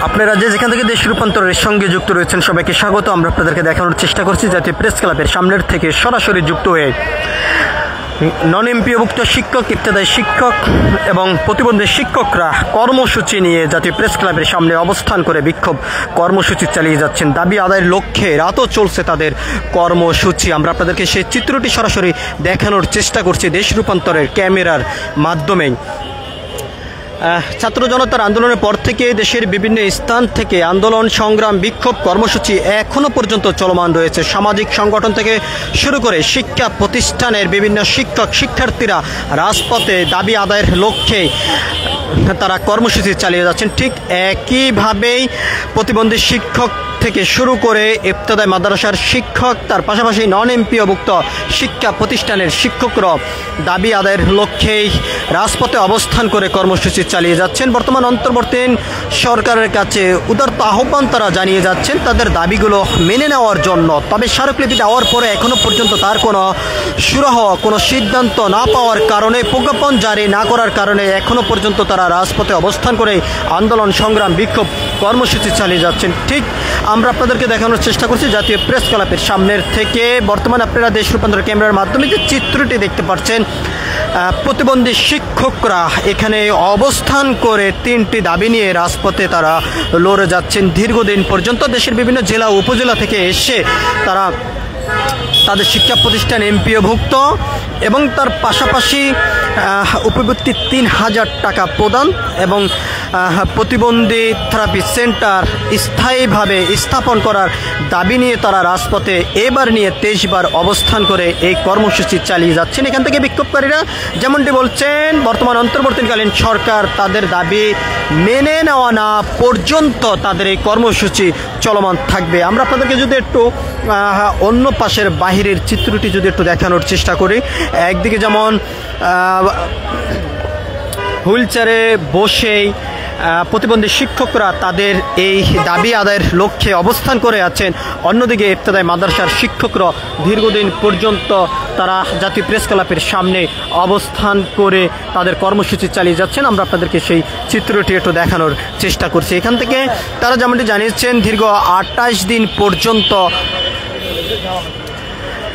আপনারা যেখান থেকে দেশ রূপান্তরের সঙ্গে যুক্ত রয়েছেন সবাইকে স্বাগত। আমরা আপনাদেরকে দেখানোর চেষ্টা করছি জাতীয় প্রেস ক্লাবের সামনের থেকে সরাসরি যুক্ত হয়ে নন এমপিওভুক্ত শিক্ষক, ইবতেদায়ী শিক্ষক এবং প্রতিবন্ধী শিক্ষকরা কর্মসূচি নিয়ে জাতীয় প্রেস ক্লাবের সামনে অবস্থান করে বিক্ষোভ কর্মসূচি চালিয়ে যাচ্ছেন। দাবি আদায়ের লক্ষ্যে রাতও চলছে তাদের কর্মসূচি। আমরা আপনাদেরকে সেই চিত্রটি সরাসরি দেখানোর চেষ্টা করছি দেশ রূপান্তরের ক্যামেরার মাধ্যমে। ছাত্র জনতার আন্দোলনের পর থেকে দেশের বিভিন্ন স্থান থেকে আন্দোলন, সংগ্রাম, বিক্ষোভ কর্মসূচি এখনও পর্যন্ত চলমান রয়েছে। সামাজিক সংগঠন থেকে শুরু করে শিক্ষা প্রতিষ্ঠানের বিভিন্ন শিক্ষক শিক্ষার্থীরা রাজপথে দাবি আদায়ের লক্ষ্যে তারা কর্মসূচি চালিয়ে যাচ্ছেন। ঠিক একইভাবেই প্রতিবন্ধী শিক্ষক থেকে শুরু করে ইবতেদায়ী মাদ্রাসার শিক্ষক, তার পাশাপাশি নন এমপিওভুক্ত শিক্ষা প্রতিষ্ঠানের শিক্ষকরা দাবি আদায়ের লক্ষ্যেই রাজপথে অবস্থান করে কর্মসূচি চালিয়ে যাচ্ছেন। বর্তমান অন্তর্বর্তীন সরকারের কাছে উদারত আহ্বান তারা জানিয়ে যাচ্ছেন তাদের দাবিগুলো মেনে নেওয়ার জন্য। তবে স্মারকলিপি দেওয়ার পরে এখনও পর্যন্ত তার কোনো সুরাহ, কোনো সিদ্ধান্ত না পাওয়ার কারণে, প্রজ্ঞাপন জারি না করার কারণে এখনও পর্যন্ত তারা রাজপথে অবস্থান করে আন্দোলন, সংগ্রাম, বিক্ষোভ কর্মসূচি চালিয়ে যাচ্ছেন। ঠিক আমরা আপনাদেরকে দেখানোর চেষ্টা করছি জাতীয় প্রেস ক্লাবের সামনের থেকে। বর্তমানে আপনারা দেশ রূপান্তর ক্যামেরার মাধ্যমে যে চিত্রটি দেখতে পাচ্ছেন, প্রতিবন্ধী শিক্ষকরা এখানে অবস্থান করে তিনটি দাবি নিয়ে রাজপথে তারা লড়ে যাচ্ছেন দীর্ঘদিন পর্যন্ত। দেশের বিভিন্ন জেলা উপজেলা থেকে এসে তারা তাদের শিক্ষা প্রতিষ্ঠান এমপিওভুক্ত এবং তার পাশাপাশি উপবৃত্তি ৩,০০০ টাকা প্রদান এবং প্রতিবন্ধী থেরাপি সেন্টার স্থায়ীভাবে স্থাপন করার দাবি নিয়ে তারা রাজপথে এবার নিয়ে ২৩ বার অবস্থান করে এই কর্মসূচি চালিয়ে যাচ্ছেন। এখান থেকে বিক্ষোভকারীরা যেমনটি বলছেন, বর্তমান অন্তর্বর্তীকালীন সরকার তাদের দাবি মেনে নেওয়া না পর্যন্ত তাদের এই কর্মসূচি চলমান থাকবে। আমরা আপনাদেরকে যদি একটু অন্য পাশের বাহিরের চিত্রটি যদি একটু দেখানোর চেষ্টা করি, একদিকে যেমন হুইলচেয়ারে বসেই প্রতিবন্ধী শিক্ষকরা তাদের এই দাবি আদায়ের লক্ষ্যে অবস্থান করে আছেন, অন্যদিকে ইবতেদায়ী মাদ্রাসার শিক্ষকরা দীর্ঘদিন পর্যন্ত তারা জাতীয় প্রেস ক্লাবের সামনে অবস্থান করে তাদের কর্মসূচি চালিয়ে যাচ্ছেন। আমরা আপনাদেরকে সেই চিত্রটি একটু দেখানোর চেষ্টা করছি। এখান থেকে তারা যেমনটি জানিয়েছেন, দীর্ঘ ২৮ দিন পর্যন্ত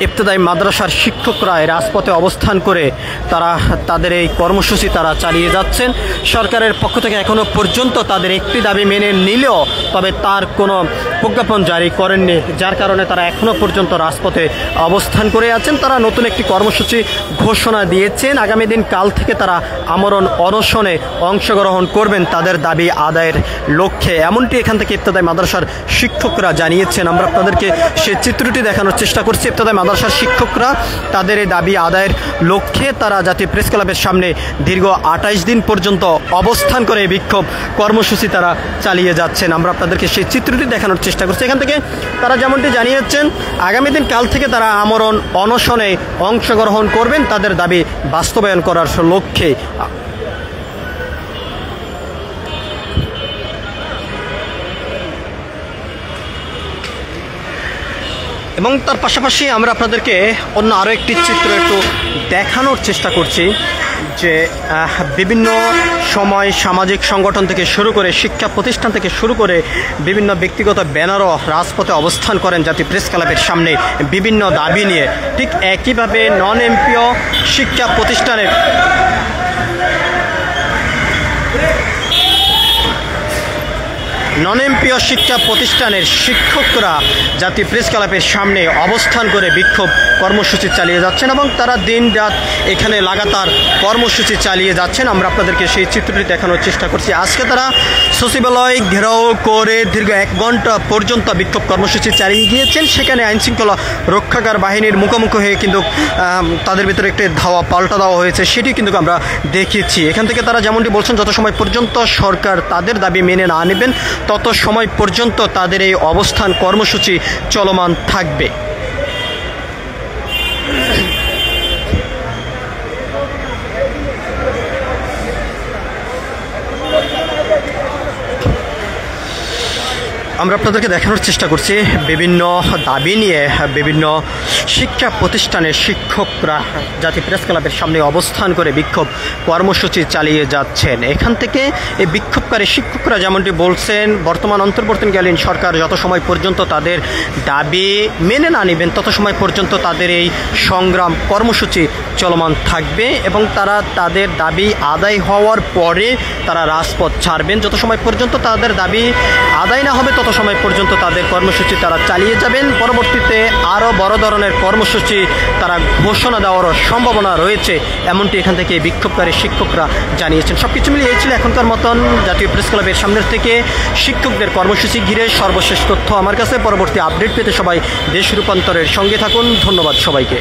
ইবতেদায়ী মাদ্রাসার শিক্ষকরা রাজপথে অবস্থান করে তারা তাদের এই কর্মসূচি তারা চালিয়ে যাচ্ছেন। সরকারের পক্ষ থেকে এখনও পর্যন্ত তাদের একটি দাবি মেনে নিলেও তবে তার কোনো প্রজ্ঞাপন জারি করেননি, যার কারণে তারা এখনও পর্যন্ত রাজপথে অবস্থান করে আছেন। তারা নতুন একটি কর্মসূচি ঘোষণা দিয়েছেন, আগামী দিন কাল থেকে তারা আমরণ অনশনে অংশগ্রহণ করবেন তাদের দাবি আদায়ের লক্ষ্যে, এমনটি এখান থেকে ইবতেদায়ী মাদ্রাসার শিক্ষকরা জানিয়েছেন। আমরা আপনাদেরকে সেই চিত্রটি দেখানোর চেষ্টা করছি। ইবতেদায়ী মাদ্রাসার শিক্ষকরা তাদের এই দাবি আদায়ের লক্ষ্যে তারা জাতীয় প্রেস ক্লাবের সামনে দীর্ঘ ২৮ দিন পর্যন্ত অবস্থান করে বিক্ষোভ কর্মসূচি তারা চালিয়ে যাচ্ছেন। আমরা আপনাদেরকে সেই চিত্রটি দেখানোর চেষ্টা করছি। এখান থেকে তারা যেমনটি জানিয়েছেন, আগামী দিন কাল থেকে তারা আমরণ অনশনে অংশগ্রহণ করবেন তাদের দাবি বাস্তবায়ন করার লক্ষ্যে। এবং তার পাশাপাশি আমরা আপনাদেরকে অন্য আরও একটি চিত্র একটু দেখানোর চেষ্টা করছি যে বিভিন্ন সময় সামাজিক সংগঠন থেকে শুরু করে শিক্ষা প্রতিষ্ঠান থেকে শুরু করে বিভিন্ন ব্যক্তিগত ব্যানারও রাজপথে অবস্থান করেন জাতীয় প্রেস ক্লাবের সামনে বিভিন্ন দাবি নিয়ে। ঠিক একইভাবে নন এমপিও শিক্ষা প্রতিষ্ঠানের নন এমপিও শিক্ষা প্রতিষ্ঠানের শিক্ষকরা জাতীয় প্রেস ক্লাবের সামনে অবস্থান করে বিক্ষোভ কর্মসূচি চালিয়ে যাচ্ছেন এবং তারা দিন রাত এখানে লাগাতার কর্মসূচি চালিয়ে যাচ্ছেন। আমরা আপনাদেরকে সেই চিত্রটি দেখানোর চেষ্টা করছি। আজকে তারা সচিবালয় ঘেরাও করে দীর্ঘ ১ ঘন্টা পর্যন্ত বিক্ষোভ কর্মসূচি চালিয়ে গিয়েছেন। সেখানে আইনশৃঙ্খলা রক্ষাকার বাহিনীর মুখোমুখি হয়ে কিন্তু তাদের ভিতরে একটি ধাওয়া পাল্টা দেওয়া হয়েছে, সেটি কিন্তু আমরা দেখেছি। এখান থেকে তারা যেমনটি বলছেন, যত সময় পর্যন্ত সরকার তাদের দাবি মেনে না নেবেন তত সময় পর্যন্ত তাদের এই অবস্থান কর্মসূচি চলমান থাকবে। আমরা আপনাদেরকে দেখানোর চেষ্টা করছি বিভিন্ন দাবি নিয়ে বিভিন্ন শিক্ষা প্রতিষ্ঠানের শিক্ষকরা জাতীয় প্রেস ক্লাবের সামনে অবস্থান করে বিক্ষোভ কর্মসূচি চালিয়ে যাচ্ছেন। এখান থেকে এই বিক্ষোভকারী শিক্ষকরা যেমনটি বলছেন, বর্তমান অন্তর্বর্তীকালীন সরকার যত সময় পর্যন্ত তাদের দাবি মেনে না নেবেন তত সময় পর্যন্ত তাদের এই সংগ্রাম কর্মসূচি চলমান থাকবে এবং তারা তাদের দাবি আদায় হওয়ার পরে তারা রাজপথ ছাড়বেন। যত সময় পর্যন্ত তাদের দাবি আদায় না হবে তত সময় পর্যন্ত তাদের কর্মসূচি তারা চালিয়ে যাবেন। পরবর্তীতে আরও বড় ধরনের কর্মসূচি তারা ঘোষণা দেওয়ারও সম্ভাবনা রয়েছে, এমনটি এখান থেকে বিক্ষোভকারী শিক্ষকরা জানিয়েছেন। সব কিছু মিলিয়ে এই ছিল এখনকার মতন জাতীয় প্রেস ক্লাবের সামনের থেকে শিক্ষকদের কর্মসূচি ঘিরে সর্বশেষ তথ্য আমার কাছে। পরবর্তী আপডেট পেতে সবাই দেশ রূপান্তরের সঙ্গে থাকুন। ধন্যবাদ সবাইকে।